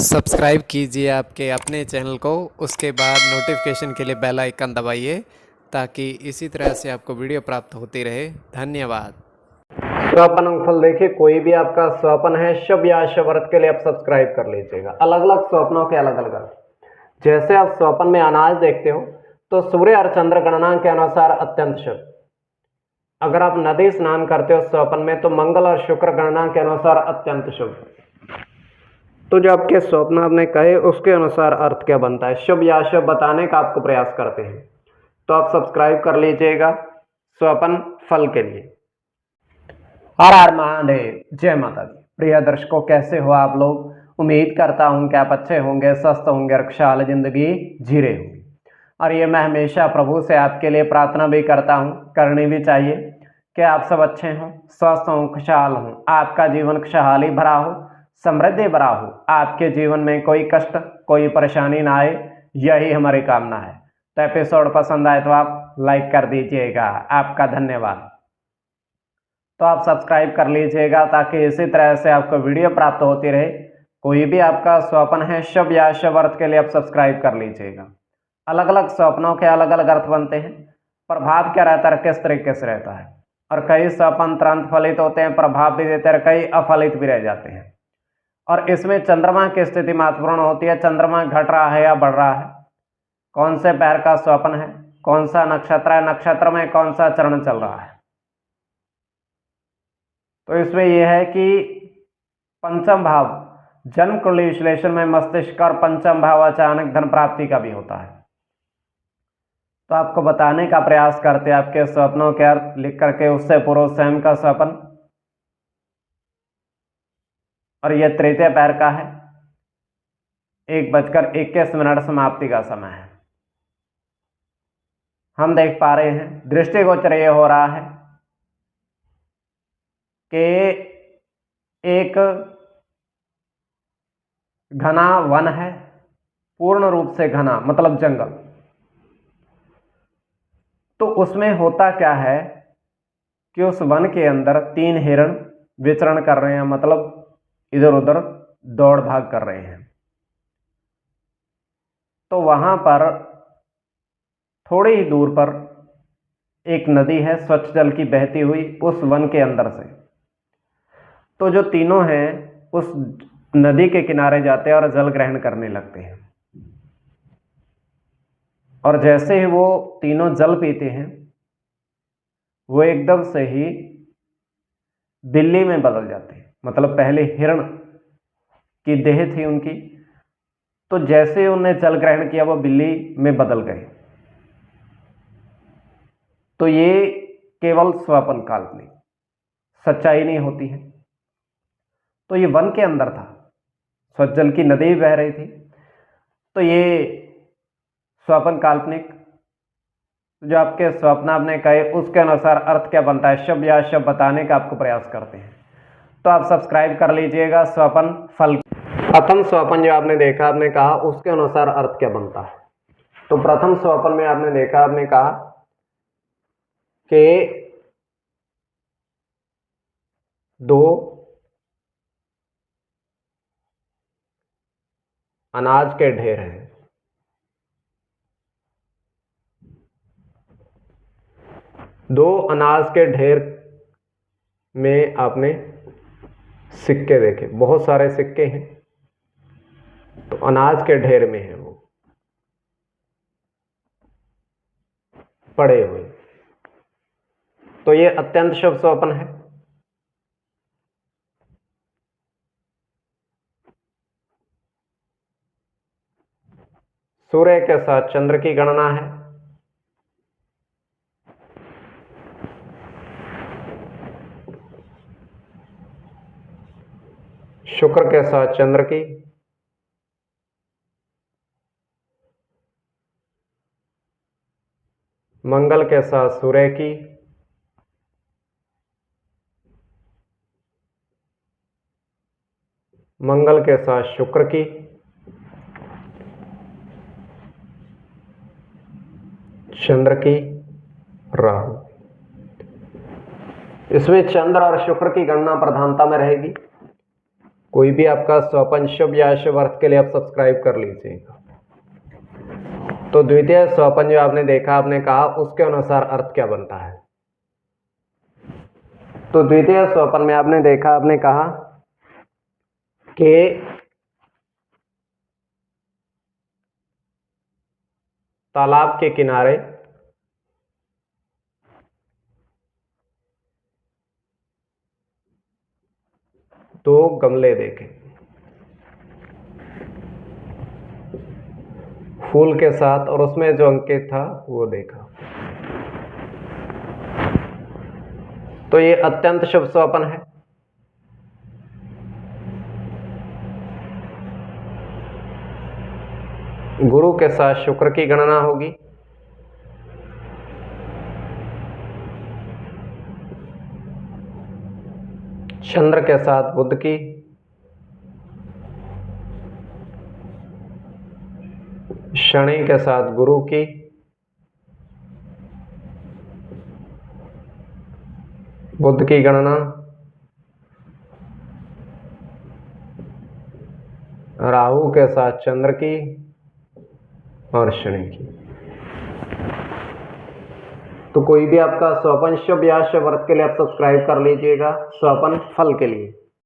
Subscribe कीजिए आपके अपने चैनल को, उसके बाद नोटिफिकेशन के लिए बेल आइकन दबाइए ताकि इसी तरह से आपको वीडियो प्राप्त होती रहे। धन्यवाद। स्वपन अंगफल देखिए, कोई भी आपका स्वपन है शुभ या अशुभ अर्थ के लिए आप सब्सक्राइब कर लीजिएगा। अलग अलग स्वप्नों के अलग अलग अर्थ। जैसे आप स्वपन में अनाज देखते हो तो सूर्य और चंद्र गणना के अनुसार अत्यंत शुभ। अगर आप नदी स्नान करते हो स्वपन में तो मंगल और शुक्र गणना के अनुसार अत्यंत शुभ। तो जो आपके स्वप्न आपने कहे उसके अनुसार अर्थ क्या बनता है, शुभ या अशुभ बताने का आपको प्रयास करते हैं। तो आप सब्सक्राइब कर लीजिएगा स्वपन फल के लिए। हर हर महादेव, जय माता दी। प्रिय दर्शकों, कैसे हो आप लोग? उम्मीद करता हूं कि आप अच्छे होंगे, स्वस्थ होंगे, खुशहाल जिंदगी जी रहे होंगे। और ये मैं हमेशा प्रभु से आपके लिए प्रार्थना भी करता हूं, करनी भी चाहिए कि आप सब अच्छे हों, स्वस्थ हों, खुशहाल हों, आपका जीवन खुशहाली भरा हो, समृद्धि भरा हो, आपके जीवन में कोई कष्ट कोई परेशानी ना आए, यही हमारी कामना है। तो एपिसोड पसंद आए तो आप लाइक कर दीजिएगा, आपका धन्यवाद। तो आप सब्सक्राइब कर लीजिएगा ताकि इसी तरह से आपको वीडियो प्राप्त होती रहे। कोई भी आपका स्वप्न है शुभ या अशुभ अर्थ के लिए आप सब्सक्राइब कर लीजिएगा। अलग अलग स्वप्नों के अलग अलग अर्थ बनते हैं। प्रभाव क्या रहता है, किस तरीके से रहता है। और कई स्वप्न तुरंत फलित होते हैं, प्रभाव भी देते हैं, कई अफलित भी रह जाते हैं। और इसमें चंद्रमा की स्थिति महत्वपूर्ण होती है। चंद्रमा घट रहा है या बढ़ रहा है, कौन से पैर का स्वप्न है, कौन सा नक्षत्र है, नक्षत्र में कौन सा चरण चल रहा है। तो इसमें यह है कि पंचम भाव जन्म कुंडली विश्लेषण में मस्तिष्क और पंचम भाव अचानक धन प्राप्ति का भी होता है। तो आपको बताने का प्रयास करते हैं आपके स्वप्नों के अर्थ लिख करके, उससे पूर्व स्वयं का स्वप्न। और यह तृतीय पैर का है, 1:21 समाप्ति का समय है। हम देख पा रहे हैं दृष्टिगोचर ये हो रहा है कि एक घना वन है, पूर्ण रूप से घना मतलब जंगल। तो उसमें होता क्या है कि उस वन के अंदर 3 हिरण विचरण कर रहे हैं, मतलब इधर उधर दौड़ भाग कर रहे हैं। तो वहां पर थोड़ी ही दूर पर एक नदी है, स्वच्छ जल की बहती हुई, उस वन के अंदर से। तो जो तीनों हैं उस नदी के किनारे जाते हैं और जल ग्रहण करने लगते हैं। और जैसे ही वो तीनों जल पीते हैं, वो एकदम से ही बिल्ली में बदल जाते हैं। मतलब पहले हिरण की देह थी उनकी, तो जैसे ही उन्हें जल ग्रहण किया वो बिल्ली में बदल गए। तो ये केवल स्वप्न, काल्पनिक, सच्चाई नहीं होती है। तो ये वन के अंदर था, स्वजल की नदी बह रही थी। तो ये स्वप्न काल्पनिक, जो आपके स्वप्न आपने कहे उसके अनुसार अर्थ क्या बनता है, शुभ या अशुभ बताने का आपको प्रयास करते हैं। तो आप सब्सक्राइब कर लीजिएगा स्वप्न फल। प्रथम स्वप्न जो आपने देखा, आपने कहा उसके अनुसार अर्थ क्या बनता है। तो प्रथम स्वप्न में आपने देखा, आपने कहा कि 2 अनाज के ढेर हैं। 2 अनाज के ढेर में आपने सिक्के देखे, बहुत सारे सिक्के हैं। तो अनाज के ढेर में है वो पड़े हुए। तो ये अत्यंत शुभ स्वप्न है। सूर्य के साथ चंद्र की गणना है। शुक्र के साथ चंद्र की, मंगल के साथ सूर्य की, मंगल के साथ शुक्र की, चंद्र की, राहु। इसमें चंद्र और शुक्र की गणना प्रधानता में रहेगी। कोई भी आपका स्वपन शुभ या अशुभ अर्थ के लिए आप सब्सक्राइब कर लीजिएगा। तो द्वितीय स्वपन जो आपने देखा, आपने कहा उसके अनुसार अर्थ क्या बनता है। तो द्वितीय स्वपन में आपने देखा, आपने कहा कि तालाब के किनारे दो गमले देखे, फूल के साथ, और उसमें जो अंकित था वो देखा। तो ये अत्यंत शुभ स्वपन है। गुरु के साथ शुक्र की गणना होगी, चंद्र के साथ बुध की, शनि के साथ गुरु की, बुध की गणना, राहु के साथ चंद्र की और शनि की। तो कोई भी आपका स्वपन शुभ या अशुभ अर्थ के लिए आप सब्सक्राइब कर लीजिएगा स्वपन फल के लिए।